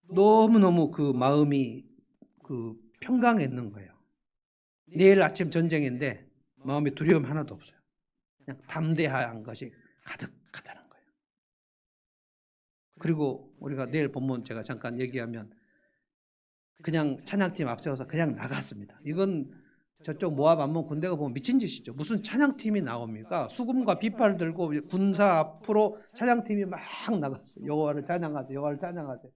너무너무 그 마음이 그 평강에 있는 거예요. 내일 아침 전쟁인데 마음에 두려움 하나도 없어요. 그냥 담대한 것이 가득하다는 거예요. 그리고 우리가 내일 본문 제가 잠깐 얘기하면 그냥 찬양팀 앞세워서 그냥 나갔습니다. 이건 저쪽 모압 암몬 군대가 보면 미친 짓이죠. 무슨 찬양팀이 나옵니까? 수금과 비파를 들고 군사 앞으로 찬양팀이 막 나갔어요. 여호와를 찬양하세요. 여호와를 찬양하세요.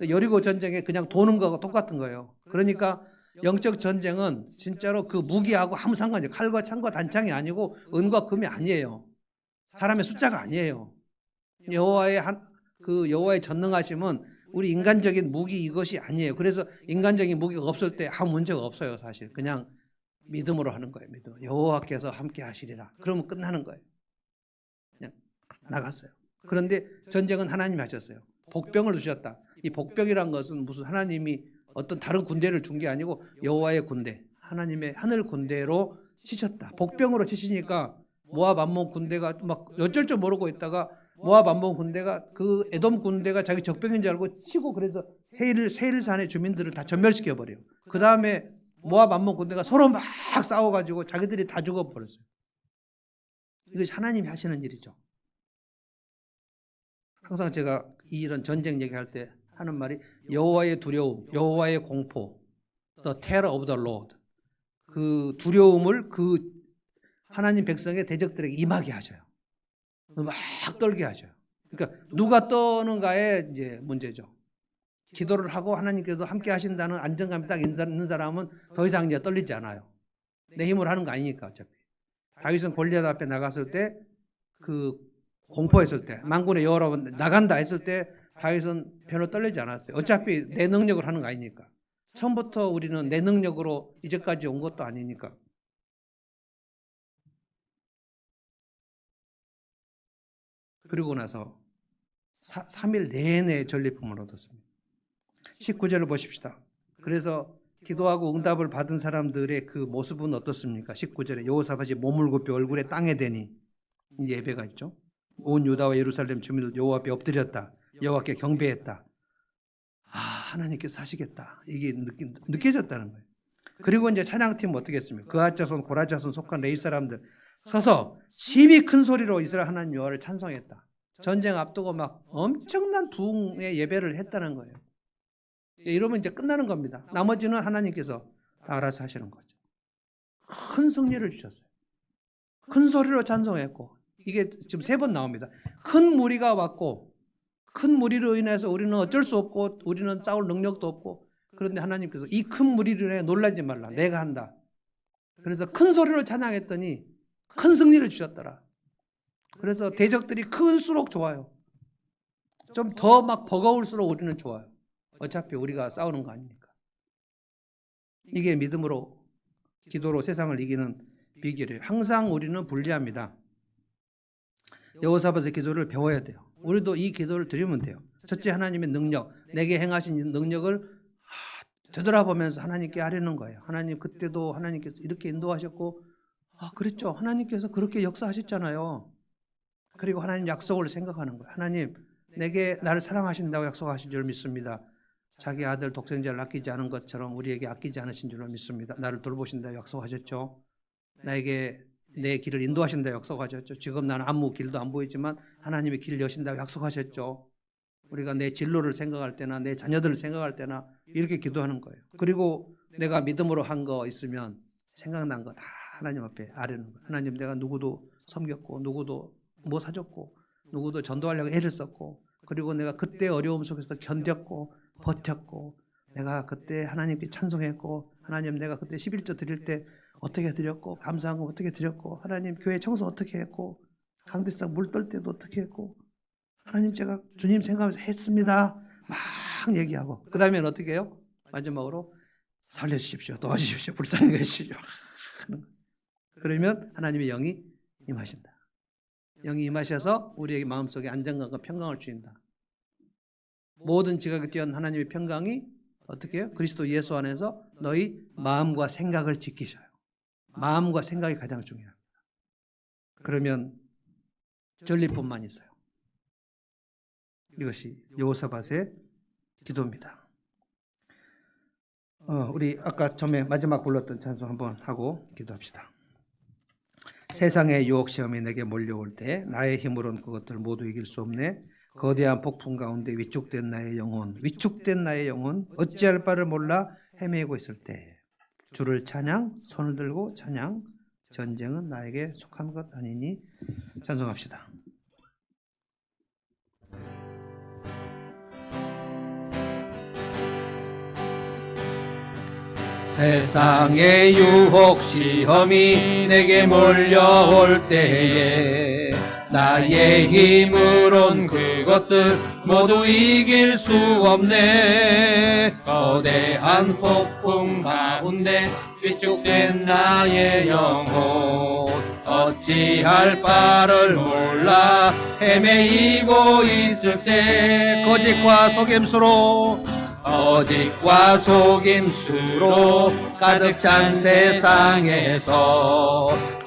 여리고 전쟁에 그냥 도는 거하고 똑같은 거예요. 그러니까 영적 전쟁은 진짜로 그 무기하고 아무 상관이 없어요. 칼과 창과 단창이 아니고 은과 금이 아니에요. 사람의 숫자가 아니에요. 여호와의 전능하심은 우리 인간적인 무기 이것이 아니에요. 그래서 인간적인 무기가 없을 때 아무 문제가 없어요. 사실 그냥 믿음으로 하는 거예요. 믿음. 여호와께서 함께 하시리라. 그러면 끝나는 거예요. 그냥 나갔어요. 그런데 전쟁은 하나님이 하셨어요. 복병을 주셨다. 이 복병이란 것은 무슨 하나님이 어떤 다른 군대를 준 게 아니고 여호와의 군대, 하나님의 하늘 군대로 치셨다. 복병으로 치시니까 모압 암몬 군대가 막 어쩔 줄 모르고 있다가 모압 암몬 군대가 그 에돔 군대가 자기 적병인 줄 알고 치고 그래서 세일산의 주민들을 다 전멸시켜 버려요. 그 다음에 모압 암몬 군대가 서로 막 싸워가지고 자기들이 다 죽어버렸어요. 이것이 하나님이 하시는 일이죠. 항상 제가 이런 전쟁 얘기할 때 하는 말이 여호와의 두려움, 여호와의 공포, the terror of the Lord. 그 두려움을 그 하나님 백성의 대적들에게 임하게 하셔요. 막 떨게 하셔요. 그러니까 누가 떠는가에 이제 문제죠. 기도를 하고 하나님께서 함께 하신다는 안정감이 딱 있는 사람은 더 이상 이제 떨리지 않아요. 내 힘으로 하는 거 아니니까 어차피. 다윗은 골리앗 앞에 나갔을 때 그 공포했을 때 만군의 여호와로 나간다 했을 때 다윗은 별로 떨리지 않았어요. 어차피 내 능력을 하는 거 아니니까. 처음부터 우리는 내 능력으로 이제까지 온 것도 아니니까. 그리고 나서 3일 내내 전리품을 얻었습니다. 19절을 보십시다. 그래서 기도하고 응답을 받은 사람들의 그 모습은 어떻습니까? 19절에 여호사밧이 몸을 굽혀 얼굴에 땅에 대니 예배가 있죠. 온 유다와 예루살렘 주민들 여호와 앞에 엎드렸다. 여호와께 경배했다. 아, 하나님께서 하시겠다. 이게 느껴졌다는 거예요. 그리고 이제 찬양팀은 어떻게 했습니까? 그앗 자손, 고라 자손 속한 레위 사람들 서서 심히 큰 소리로 이스라엘 하나님 여호와를 찬송했다. 전쟁 앞두고 막 엄청난 부흥의 예배를 했다는 거예요. 이러면 이제 끝나는 겁니다. 나머지는 하나님께서 다 알아서 하시는 거죠. 큰 승리를 주셨어요. 큰 소리로 찬송했고, 이게 지금 3번 나옵니다. 큰 무리가 왔고, 큰 무리로 인해서 우리는 어쩔 수 없고, 우리는 싸울 능력도 없고, 그런데 하나님께서 이 큰 무리를 인해 놀라지 말라. 내가 한다. 그래서 큰 소리로 찬양했더니 큰 승리를 주셨더라. 그래서 대적들이 클수록 좋아요. 좀 더 막 버거울수록 우리는 좋아요. 어차피 우리가 싸우는 거 아니니까. 이게 믿음으로, 기도로 세상을 이기는 비결이에요. 항상 우리는 불리합니다. 여호사밧의 기도를 배워야 돼요. 우리도 이 기도를 드리면 돼요. 첫째, 하나님의 능력, 내게 행하신 능력을 되돌아보면서 하나님께 아뢰는 거예요. 하나님, 그때도 하나님께서 이렇게 인도하셨고, 그랬죠. 하나님께서 그렇게 역사하셨잖아요. 그리고 하나님 약속을 생각하는 거예요. 하나님, 내게 나를 사랑하신다고 약속하신 줄 믿습니다. 자기 아들 독생자를 아끼지 않은 것처럼 우리에게 아끼지 않으신 줄로 믿습니다. 나를 돌보신다고 약속하셨죠. 나에게 내 길을 인도하신다고 약속하셨죠. 지금 나는 아무 길도 안 보이지만 하나님의 길을 여신다고 약속하셨죠. 우리가 내 진로를 생각할 때나 내 자녀들을 생각할 때나 이렇게 기도하는 거예요. 그리고 내가 믿음으로 한 거 있으면 생각난 거 다 하나님 앞에 아뢰는 거예요. 하나님, 내가 누구도 섬겼고, 누구도 뭐 사줬고, 누구도 전도하려고 애를 썼고, 그리고 내가 그때 어려움 속에서 견뎠고 버텼고, 내가 그때 하나님께 찬송했고, 하나님, 내가 그때 11조 드릴 때 어떻게 드렸고, 감사한 거 어떻게 드렸고, 하나님, 교회 청소 어떻게 했고, 강대상 물 떨 때도 어떻게 했고, 하나님, 제가 주님 생각하면서 했습니다. 막 얘기하고, 그 다음에는 어떻게 해요? 마지막으로 살려주십시오, 도와주십시오, 불쌍히 해주십시오. 그러면 하나님의 영이 임하신다. 영이 임하셔서 우리에게 마음속에 안정감과 평강을 주신다. 모든 지각에 뛰어난 하나님의 평강이 어떻게 해요? 그리스도 예수 안에서 너희 마음과 생각을 지키셔요. 마음과 생각이 가장 중요합니다. 그러면 전리품만 있어요. 이것이 여호사밧의 기도입니다. 우리 아까 처음에 마지막 불렀던 찬송 한번 하고 기도합시다. 세상의 유혹 시험이 내게 몰려올 때 나의 힘으로는 그것들을 모두 이길 수 없네. 거대한 폭풍 가운데 위축된 나의 영혼 어찌할 바를 몰라 헤매고 있을 때 주를 찬양, 손을 들고 찬양, 전쟁은 나에게 속한 것 아니니. 찬송합시다. 세상의 유혹 시험이 내게 몰려올 때에 나의 힘으론 그것들 모두 이길 수 없네. 거대한 폭풍 가운데 위축된 나의 영혼 어찌할 바를 몰라 헤매이고 있을 때 거짓과 속임수로 가득 찬 세상에서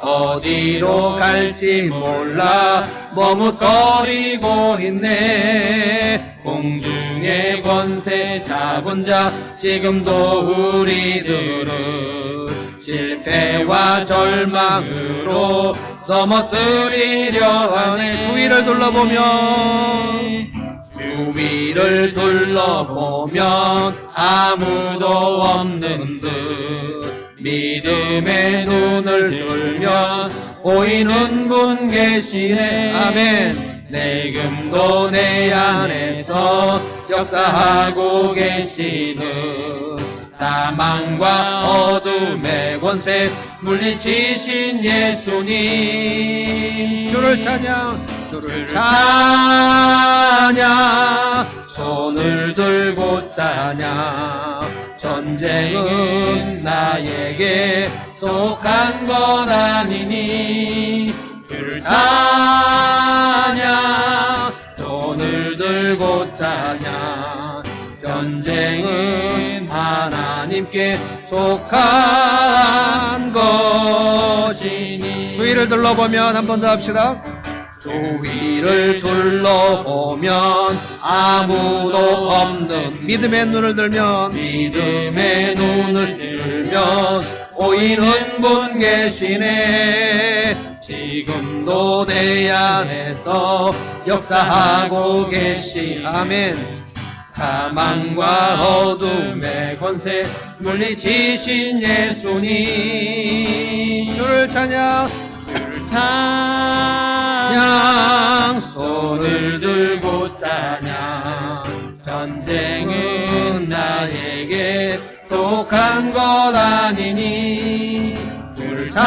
어디로 갈지 몰라 머뭇거리고 있네. 공중의 권세 잡은 자 지금도 우리들은 실패와 절망으로 넘어뜨리려 하네. 주위를 둘러보면 아무도 없는 듯 믿음의 눈을 들면 보이는 분 계시네. 아멘. 지금도 내 안에서 역사하고 계시는 사망과 어둠의 권세 물리치신 예수님. 주를 찬양, 손을 들고 찬양. 전쟁은 나에게 속한 것 아니니. 주를 찬양, 손을 들고 찬양. 전쟁은 주께 속한 것이니. 주위를 둘러보면 한 번 더 합시다. 주위를 둘러보면 아무도 없는, 믿음의 눈을 들면 보이는 분 계시네. 지금도 내 안에서 역사하고 계시. 아멘. 사망과 어둠의 권세 물리치신 예수님. 주를 찬양, 손을 들고 찬양. 전쟁은 나에게 속한 것 아니니. 주를 찬양,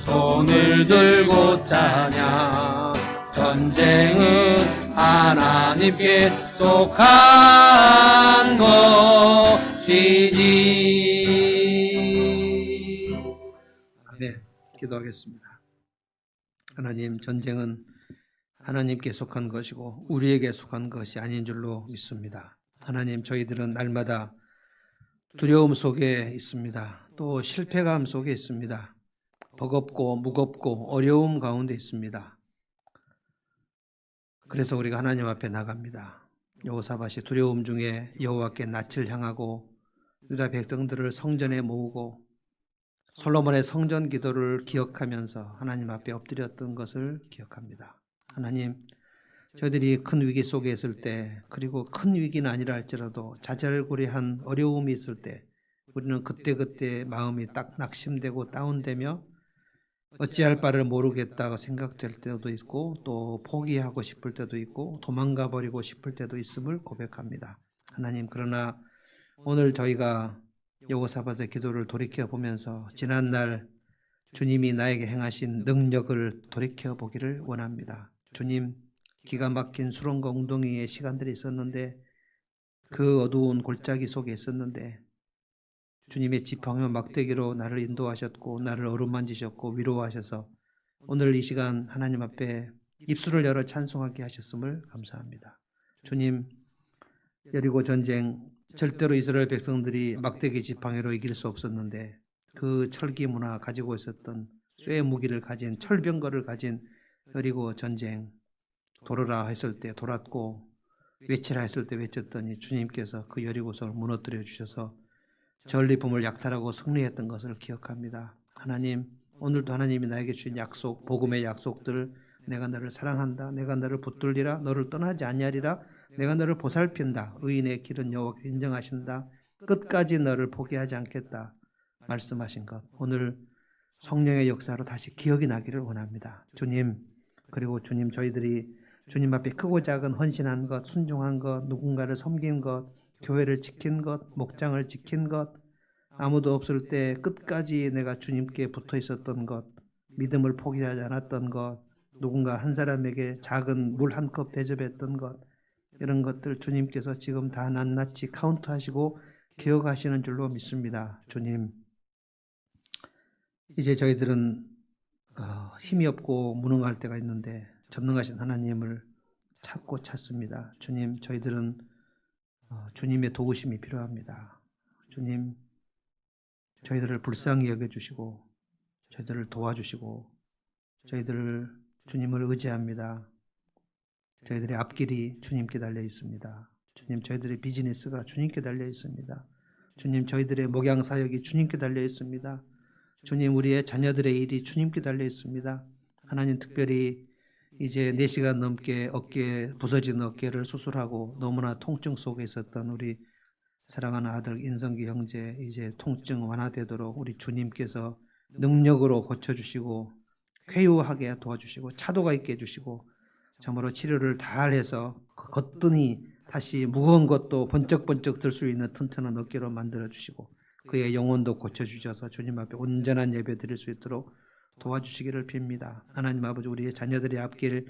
손을 들고 찬양. 전쟁은 하나님께 속한 것이니. 네, 기도하겠습니다. 하나님, 전쟁은 하나님께 속한 것이고 우리에게 속한 것이 아닌 줄로 믿습니다. 하나님, 저희들은 날마다 두려움 속에 있습니다. 또 실패감 속에 있습니다. 버겁고 무겁고 어려움 가운데 있습니다. 그래서 우리가 하나님 앞에 나갑니다. 여호사밧이 두려움 중에 여호와께 낯을 향하고 유다 백성들을 성전에 모으고 솔로몬의 성전 기도를 기억하면서 하나님 앞에 엎드렸던 것을 기억합니다. 하나님, 저희들이 큰 위기 속에 있을 때, 그리고 큰 위기는 아니라 할지라도 자잘구레한 어려움이 있을 때 우리는 그때그때 마음이 딱 낙심되고 다운되며 어찌할 바를 모르겠다고 생각될 때도 있고, 또 포기하고 싶을 때도 있고, 도망가 버리고 싶을 때도 있음을 고백합니다. 하나님, 그러나 오늘 저희가 여호사밧의 기도를 돌이켜보면서 지난날 주님이 나에게 행하신 능력을 돌이켜보기를 원합니다. 주님, 기가 막힌 수렁과 웅덩이의 시간들이 있었는데, 그 어두운 골짜기 속에 있었는데 주님의 지팡이와 막대기로 나를 인도하셨고 나를 어루만지셨고 위로하셔서 오늘 이 시간 하나님 앞에 입술을 열어 찬송하게 하셨음을 감사합니다. 주님, 여리고 전쟁, 절대로 이스라엘 백성들이 막대기 지팡이로 이길 수 없었는데 그 철기 문화 가지고 있었던 쇠 무기를 가진, 철병거를 가진 여리고 전쟁, 돌아라 했을 때 돌았고 외치라 했을 때 외쳤더니 주님께서 그 여리고성을 무너뜨려 주셔서 전리품을 약탈하고 승리했던 것을 기억합니다. 하나님, 오늘도 하나님이 나에게 주신 약속, 복음의 약속들, 내가 너를 사랑한다, 내가 너를 붙들리라, 너를 떠나지 아니하리라, 내가 너를 보살핀다, 의인의 길은 여호와께 인정하신다, 끝까지 너를 포기하지 않겠다 말씀하신 것, 오늘 성령의 역사로 다시 기억이 나기를 원합니다. 주님, 그리고 주님, 저희들이 주님 앞에 크고 작은 헌신한 것, 순종한 것, 누군가를 섬긴 것, 교회를 지킨 것, 목장을 지킨 것, 아무도 없을 때 끝까지 내가 주님께 붙어 있었던 것, 믿음을 포기하지 않았던 것, 누군가 한 사람에게 작은 물 한 컵 대접했던 것, 이런 것들 주님께서 지금 다 낱낱이 카운트하시고 기억하시는 줄로 믿습니다. 주님, 이제 저희들은 힘이 없고 무능할 때가 있는데 전능하신 하나님을 찾고 찾습니다. 주님, 저희들은 주님의 도우심이 필요합니다. 주님, 저희들을 불쌍히 여겨주시고 저희들을 도와주시고 저희들을 주님을 의지합니다. 저희들의 앞길이 주님께 달려 있습니다. 주님, 저희들의 비즈니스가 주님께 달려 있습니다. 주님, 저희들의 목양 사역이 주님께 달려 있습니다. 주님, 우리의 자녀들의 일이 주님께 달려 있습니다. 하나님, 특별히 이제 4시간 넘게 부서진 어깨를 수술하고 너무나 통증 속에 있었던 우리 사랑하는 아들 인성기 형제, 이제 통증 완화되도록 우리 주님께서 능력으로 고쳐주시고 쾌유하게 도와주시고 차도가 있게 해주시고 참으로 치료를 잘 해서 거뜬히 다시 무거운 것도 번쩍번쩍 들 수 있는 튼튼한 어깨로 만들어주시고 그의 영혼도 고쳐주셔서 주님 앞에 온전한 예배 드릴 수 있도록 도와주시기를 빕니다. 하나님 아버지, 우리의 자녀들의 앞길,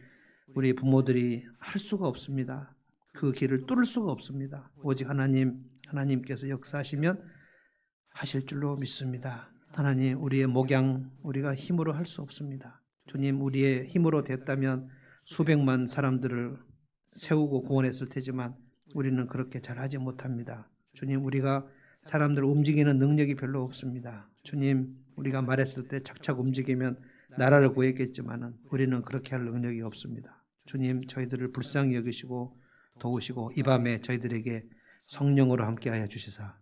우리 부모들이 할 수가 없습니다. 그 길을 뚫을 수가 없습니다. 오직 하나님께서 역사하시면 하실 줄로 믿습니다. 하나님, 우리의 목양, 우리가 힘으로 할 수 없습니다. 주님, 우리의 힘으로 됐다면 수백만 사람들을 세우고 구원했을 테지만 우리는 그렇게 잘하지 못합니다. 주님, 우리가 사람들을 움직이는 능력이 별로 없습니다. 주님, 우리가 말했을 때 착착 움직이면 나라를 구했겠지만은 우리는 그렇게 할 능력이 없습니다. 주님, 저희들을 불쌍히 여기시고 도우시고 이 밤에 저희들에게 성령으로 함께하여 주시사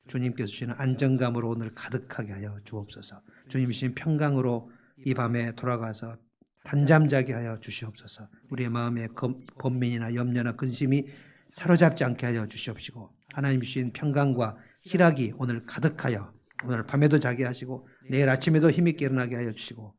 주님께서 주시는 안정감으로 오늘 가득하게 하여 주옵소서. 주님 주신 평강으로 이 밤에 돌아가서 단잠자게 하여 주시옵소서. 우리의 마음에 번민이나 염려나 근심이 사로잡지 않게 하여 주시옵시고 하나님 주신 평강과 희락이 오늘 가득하여 오늘 밤에도 자게 하시고 내일 아침에도 힘있게 일어나게 하여 주시고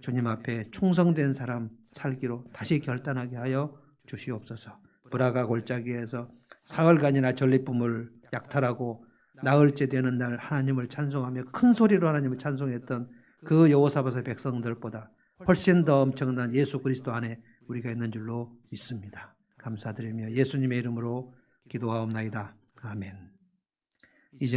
주님 앞에 충성된 사람 살기로 다시 결단하게 하여 주시옵소서. 브라가 골짜기에서 사흘간이나 전리품을 약탈하고 나흘째 되는 날 하나님을 찬송하며 큰 소리로 하나님을 찬송했던 그 여호사밧의 백성들보다 훨씬 더 엄청난 예수 그리스도 안에 우리가 있는 줄로 믿습니다. 감사드리며 예수님의 이름으로 기도하옵나이다. 아멘. 이제